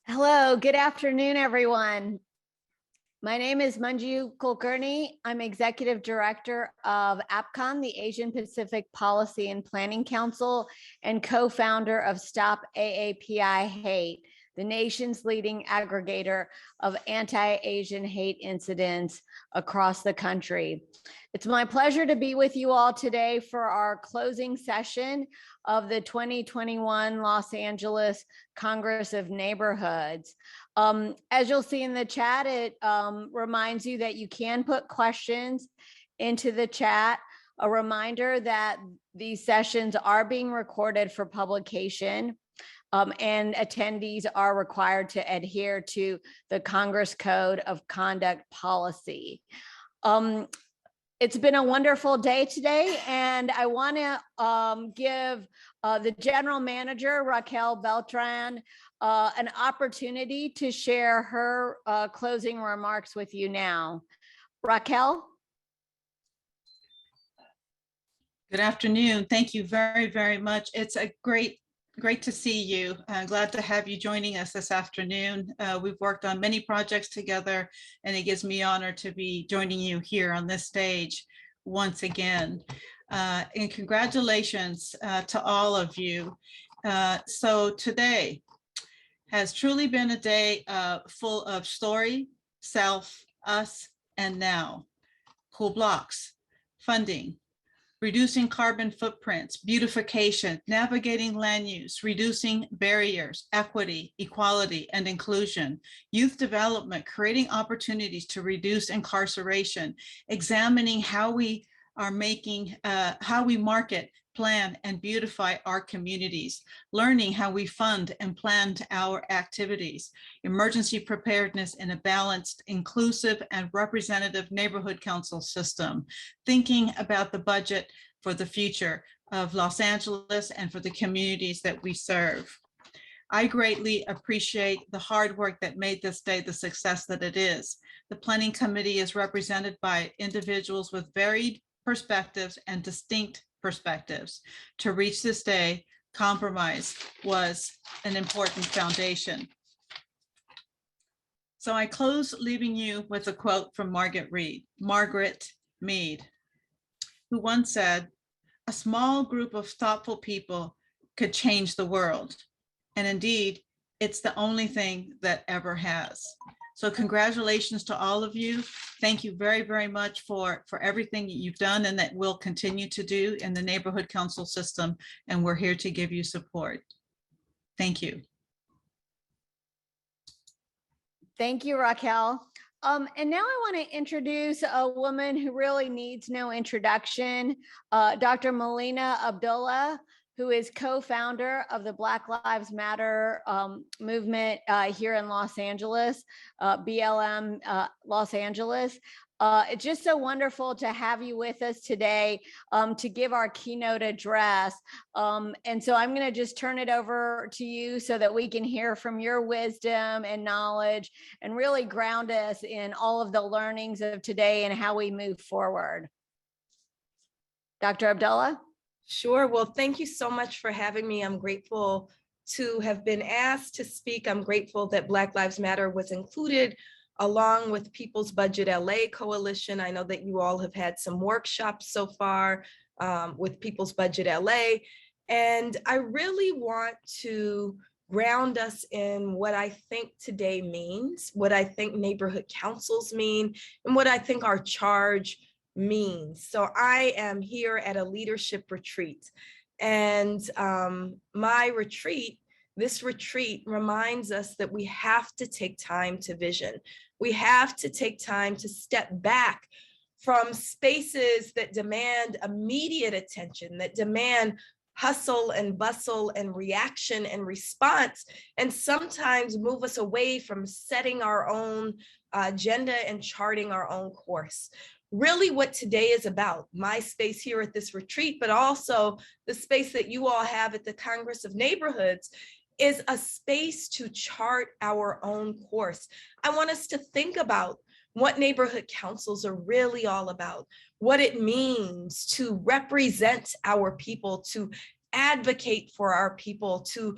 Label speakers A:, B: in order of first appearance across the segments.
A: Hello, good afternoon, everyone. My name is Manjusha Kulkarni. I'm Executive Director of APCON, the Asian Pacific Policy and Planning Council, and co-founder of Stop AAPI Hate, the nation's leading aggregator of anti-Asian hate incidents across the country. It's my pleasure to be with you all today for our closing session of the 2021 Los Angeles Congress of Neighborhoods. As you'll see in the chat, it reminds you that you can put questions into the chat. A reminder that these sessions are being recorded for publication. And attendees are required to adhere to the Congress Code of Conduct policy. It's been a wonderful day today, and I want to give the general manager, Raquel Beltran, an opportunity to share her closing remarks with you now. Raquel?
B: Good afternoon. Thank you very, very much. It's a great to see you. Glad to have you joining us this afternoon. We've worked on many projects together, and it gives me honor to be joining you here on this stage once again. And congratulations to all of you. So today has truly been a day full of story, self, us, and now. Cool blocks, funding, reducing carbon footprints, beautification, navigating land use, reducing barriers, equity, equality, and inclusion, youth development, creating opportunities to reduce incarceration, examining how we are making, how we market, plan, and beautify our communities, learning how we fund and plan our activities, emergency preparedness in a balanced, inclusive, and representative neighborhood council system, thinking about the budget for the future of Los Angeles and for the communities that we serve. I greatly appreciate the hard work that made this day the success that it is. The planning committee is represented by individuals with varied perspectives and distinct perspectives. To reach this day, compromise was an important foundation. So I close leaving you with a quote from Margaret Mead, who once said, "A small group of thoughtful people could change the world." And indeed, it's the only thing that ever has. So congratulations to all of you. Thank you very, very much for everything that you've done and that we'll continue to do in the neighborhood council system. And we're here to give you support. Thank you.
A: Thank you, Raquel. And now I want to introduce a woman who really needs no introduction, Dr. Molina Abdullah, who is co-founder of the Black Lives Matter movement here in Los Angeles, BLM Los Angeles. It's just so wonderful to have you with us today to give our keynote address. And so I'm going to just turn it over to you so that we can hear from your wisdom and knowledge and really ground us in all of the learnings of today and how we move forward. Dr. Abdullah?
C: Sure. Well, thank you so much for having me. I'm grateful to have been asked to speak. I'm grateful that Black Lives Matter was included along with People's Budget LA Coalition. I know that you all have had some workshops so far with People's Budget LA. And I really want to ground us in what I think today means, what I think neighborhood councils mean, and what I think our charge means. So I am here at a leadership retreat, and this retreat reminds us that we have to take time to vision. We have to take time to step back from spaces that demand immediate attention, that demand hustle and bustle and reaction and response, and sometimes move us away from setting our own agenda and charting our own course. Really what today is about, my space here at this retreat, but also the space that you all have at the Congress of Neighborhoods, is a space to chart our own course. I want us to think about what neighborhood councils are really all about, what it means to represent our people, to advocate for our people, to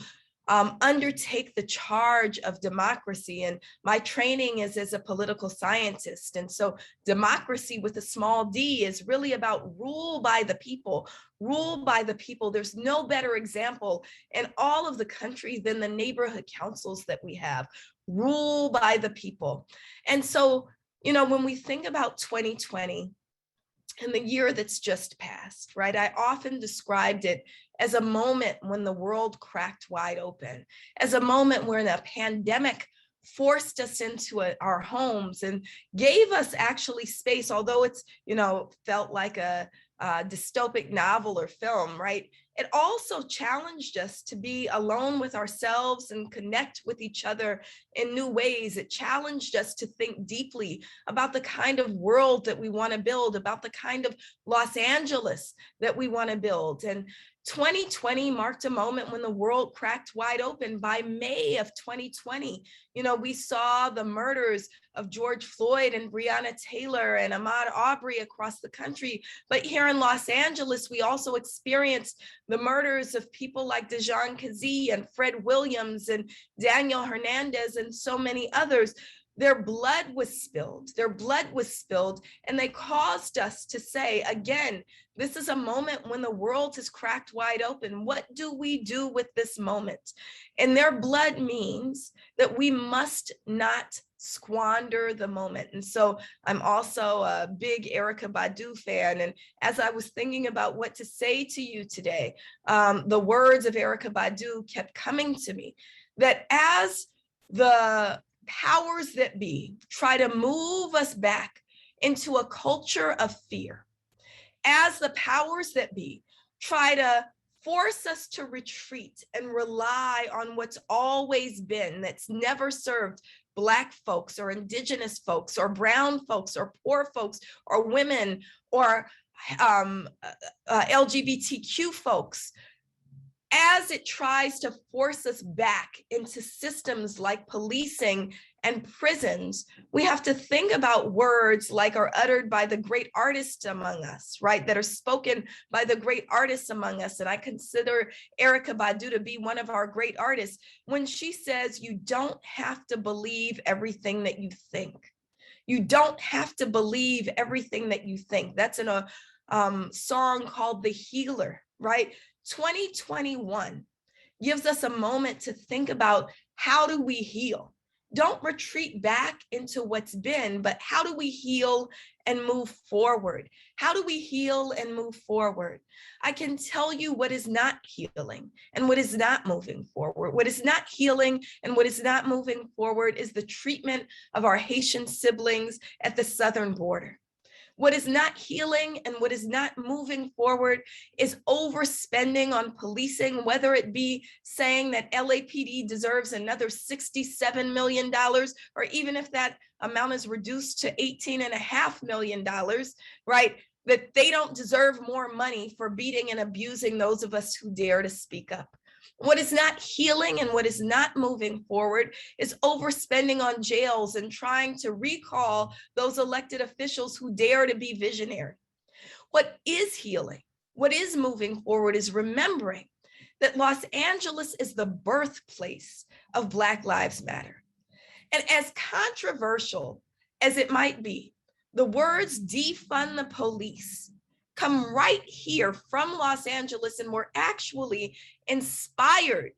C: undertake the charge of democracy. And my training is as a political scientist. And so democracy with a small d is really about rule by the people, rule by the people. There's no better example in all of the country than the neighborhood councils that we have, rule by the people. And so, you know, when we think about 2020, and the year that's just passed, right? I often described it as a moment when the world cracked wide open, as a moment when a pandemic forced us into our homes and gave us actually space, although it's, you know, felt like a dystopic novel or film, right? It also challenged us to be alone with ourselves and connect with each other in new ways. It challenged us to think deeply about the kind of world that we want to build, about the kind of Los Angeles that we want to build. And 2020 marked a moment when the world cracked wide open. By May of 2020, you know, we saw the murders of George Floyd and Breonna Taylor and Ahmaud Arbery across the country. But here in Los Angeles, we also experienced the murders of people like Dejan Kazee and Fred Williams and Daniel Hernandez and so many others. Their blood was spilled, and they caused us to say, again, this is a moment when the world has cracked wide open. What do we do with this moment? And their blood means that we must not squander the moment. And so I'm also a big Erykah Badu fan. And as I was thinking about what to say to you today, the words of Erykah Badu kept coming to me, that as the powers that be try to move us back into a culture of fear, as the powers that be try to force us to retreat and rely on what's always been, that's never served Black folks or Indigenous folks or brown folks or poor folks or women or LGBTQ folks, as it tries to force us back into systems like policing and prisons, we have to think about words like are uttered by the great artists among us, right? That are spoken by the great artists among us. And I consider Erykah Badu to be one of our great artists when she says, you don't have to believe everything that you think. You don't have to believe everything that you think. That's in a song called The Healer, right? 2021 gives us a moment to think about, how do we heal? Don't retreat back into what's been, but how do we heal and move forward? How do we heal and move forward? I can tell you what is not healing and what is not moving forward. What is not healing and what is not moving forward is the treatment of our Haitian siblings at the southern border. What is not healing and what is not moving forward is overspending on policing, whether it be saying that LAPD deserves another $67 million, or even if that amount is reduced to $18.5 million, right? That they don't deserve more money for beating and abusing those of us who dare to speak up. What is not healing and what is not moving forward is overspending on jails and trying to recall those elected officials who dare to be visionary. What is healing, what is moving forward is remembering that Los Angeles is the birthplace of Black Lives Matter. And as controversial as it might be, the words defund the police come right here from Los Angeles and were actually inspired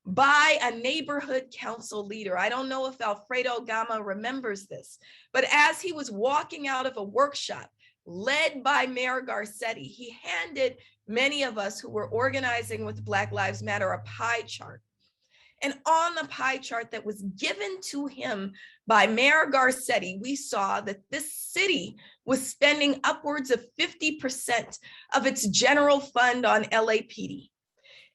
C: by a neighborhood council leader. I don't know if Alfredo Gama remembers this, but as he was walking out of a workshop led by Mayor Garcetti, he handed many of us who were organizing with Black Lives Matter a pie chart. And on the pie chart that was given to him by Mayor Garcetti, we saw that this city was spending upwards of 50% of its general fund on LAPD.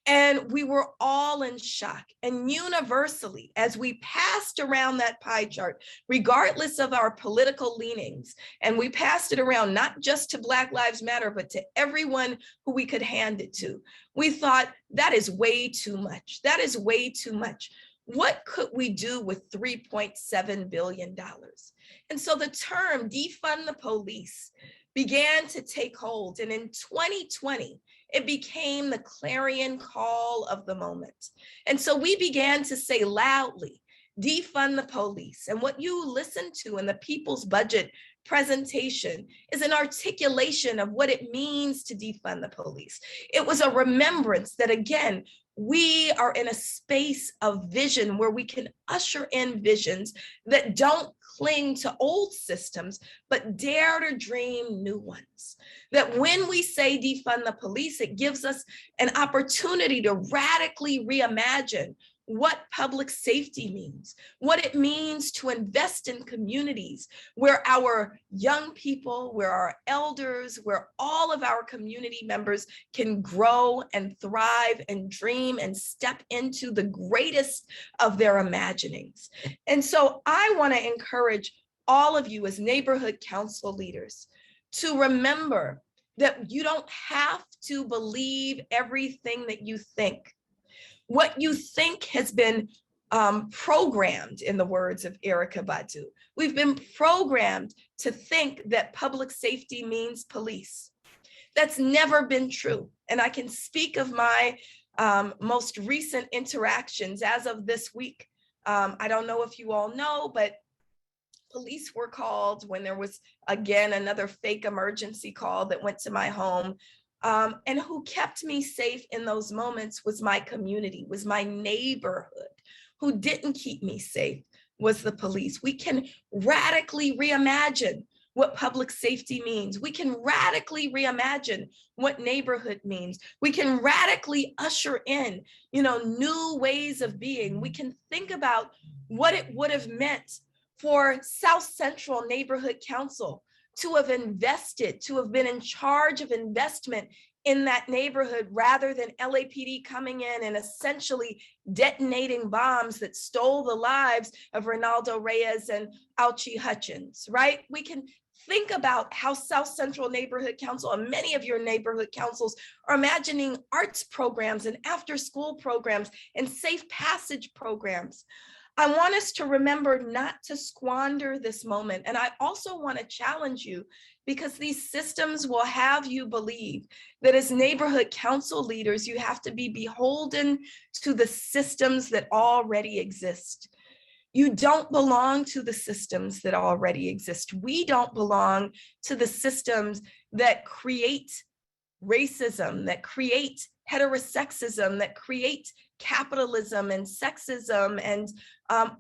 C: And we were all in shock. And universally, as we passed around that pie chart, regardless of our political leanings, and we passed it around not just to Black Lives Matter, but to everyone who we could hand it to, we thought, that is way too much. That is way too much. What could we do with $3.7 billion? And so the term defund the police began to take hold. And in 2020, It became the clarion call of the moment. And so we began to say loudly, defund the police. And what you listen to in the People's Budget presentation is an articulation of what it means to defund the police. It was a remembrance that, again, we are in a space of vision where we can usher in visions that don't cling to old systems, but dare to dream new ones. That when we say defund the police, it gives us an opportunity to radically reimagine what public safety means, what it means to invest in communities where our young people, where our elders, where all of our community members can grow and thrive and dream and step into the greatest of their imaginings. And so I want to encourage all of you as neighborhood council leaders to remember that you don't have to believe everything that you think. What you think has been programmed, in the words of Erykah Badu. We've been programmed to think that public safety means police. That's never been true. And I can speak of my most recent interactions as of this week. I don't know if you all know, but police were called when there was, again, another fake emergency call that went to my home. And who kept me safe in those moments was my community, was my neighborhood. Who didn't keep me safe was the police. We can radically reimagine what public safety means. We can radically reimagine what neighborhood means. We can radically usher in, new ways of being. We can think about what it would have meant for South Central Neighborhood Council to have invested, to have been in charge of investment in that neighborhood rather than LAPD coming in and essentially detonating bombs that stole the lives of Ronaldo Reyes and Alchi Hutchins, right? We can think about how South Central Neighborhood Council and many of your neighborhood councils are imagining arts programs and after-school programs and safe passage programs. I want us to remember not to squander this moment. And I also want to challenge you, because these systems will have you believe that as neighborhood council leaders, you have to be beholden to the systems that already exist. You don't belong to the systems that already exist. We don't belong to the systems that create racism, that create heterosexism, that create capitalism and sexism and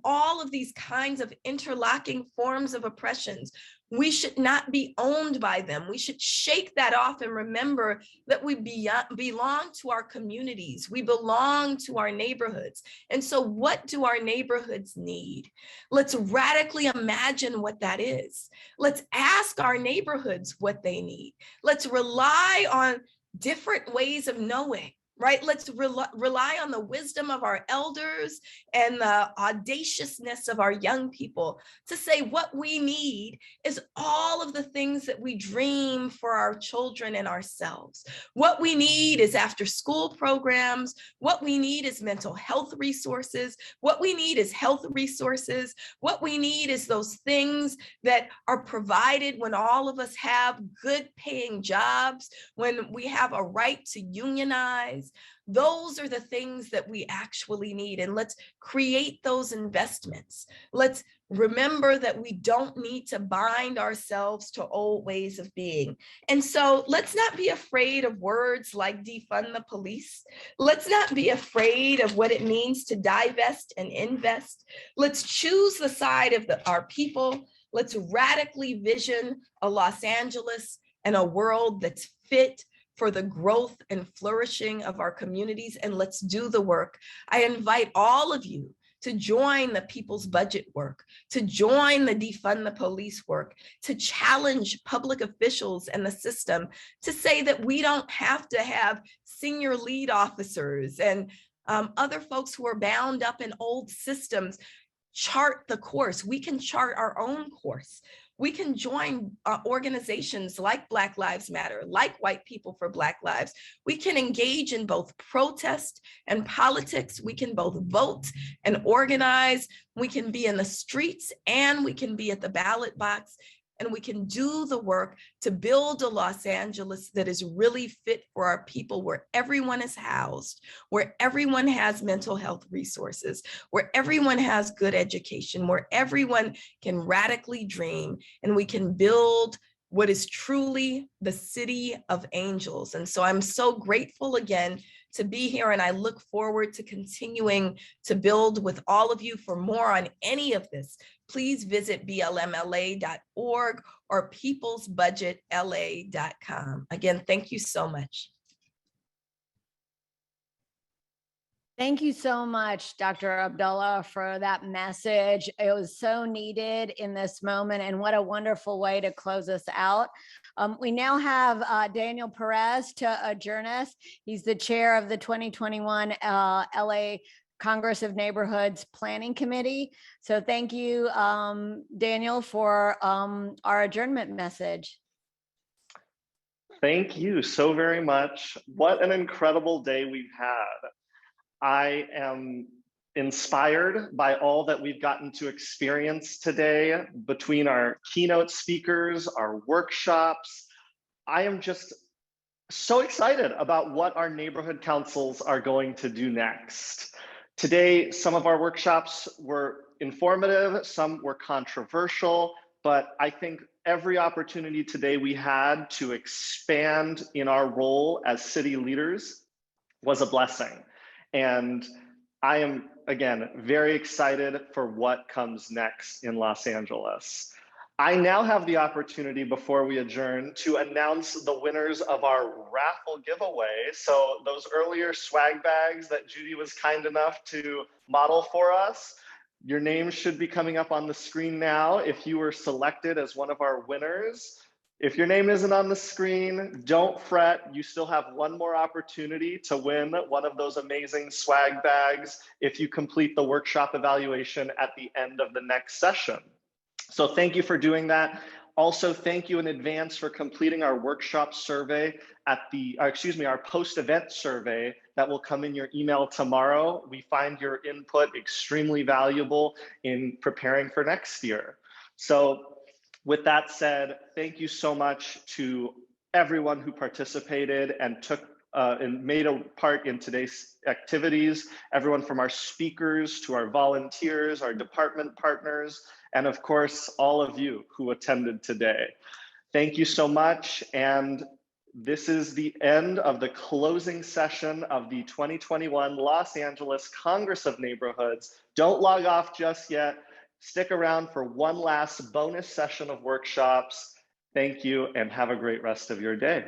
C: all of these kinds of interlocking forms of oppressions. We should not be owned by them. We should shake that off and remember that we belong to our communities. We belong to our neighborhoods. And so what do our neighborhoods need? Let's radically imagine what that is. Let's ask our neighborhoods what they need. Let's rely on different ways of knowing, right? Let's rely on the wisdom of our elders and the audaciousness of our young people to say what we need is all of the things that we dream for our children and ourselves. What we need is after school programs. What we need is mental health resources. What we need is health resources. What we need is those things that are provided when all of us have good paying jobs, when we have a right to unionize. Those are the things that we actually need. And let's create those investments. Let's remember that we don't need to bind ourselves to old ways of being. And so let's not be afraid of words like defund the police. Let's not be afraid of what it means to divest and invest. Let's choose the side of our people. Let's radically vision a Los Angeles and a world that's fit for the growth and flourishing of our communities, and let's do the work. I invite all of you to join the People's Budget work, to join the defund the police work, to challenge public officials and the system, to say that we don't have to have senior lead officers and other folks who are bound up in old systems chart the course. We can chart our own course. We can join organizations like Black Lives Matter, like White People for Black Lives. We can engage in both protest and politics. We can both vote and organize. We can be in the streets and we can be at the ballot box. and we can do the work to build a Los Angeles that is really fit for our people, where everyone is housed, where everyone has mental health resources, where everyone has good education, where everyone can radically dream, and we can build what is truly the city of angels. And so I'm so grateful again to be here, and I look forward to continuing to build with all of you. For more on any of this, please visit blmla.org or peoplesbudgetla.com. Again, thank you so much.
A: Thank you so much, Dr. Abdullah, for that message. It was so needed in this moment, and what a wonderful way to close us out. We now have Daniel Perez to adjourn us. He's the chair of the 2021 LA Congress of Neighborhoods Planning Committee. So thank you, Daniel, for our adjournment message.
D: Thank you so very much. What an incredible day we've had. I am inspired by all that we've gotten to experience today between our keynote speakers, our workshops. I am just so excited about what our neighborhood councils are going to do next. Today, some of our workshops were informative, some were controversial, but I think every opportunity today we had to expand in our role as city leaders was a blessing. And I am, again, very excited for what comes next in Los Angeles. I now have the opportunity, before we adjourn, to announce the winners of our raffle giveaway. So those earlier swag bags that Judy was kind enough to model for us, your names should be coming up on the screen now if you were selected as one of our winners. If your name isn't on the screen, don't fret. You still have one more opportunity to win one of those amazing swag bags if you complete the workshop evaluation at the end of the next session. So thank you for doing that. Also, thank you in advance for completing our workshop survey at the, our post-event survey that will come in your email tomorrow. We find your input extremely valuable in preparing for next year. So with that said, thank you so much to everyone who participated and took and made a part in today's activities, everyone from our speakers to our volunteers, our department partners, and of course, all of you who attended today. Thank you so much. And this is the end of the closing session of the 2021 Los Angeles Congress of Neighborhoods. Don't log off just yet. Stick around for one last bonus session of workshops. Thank you and have a great rest of your day.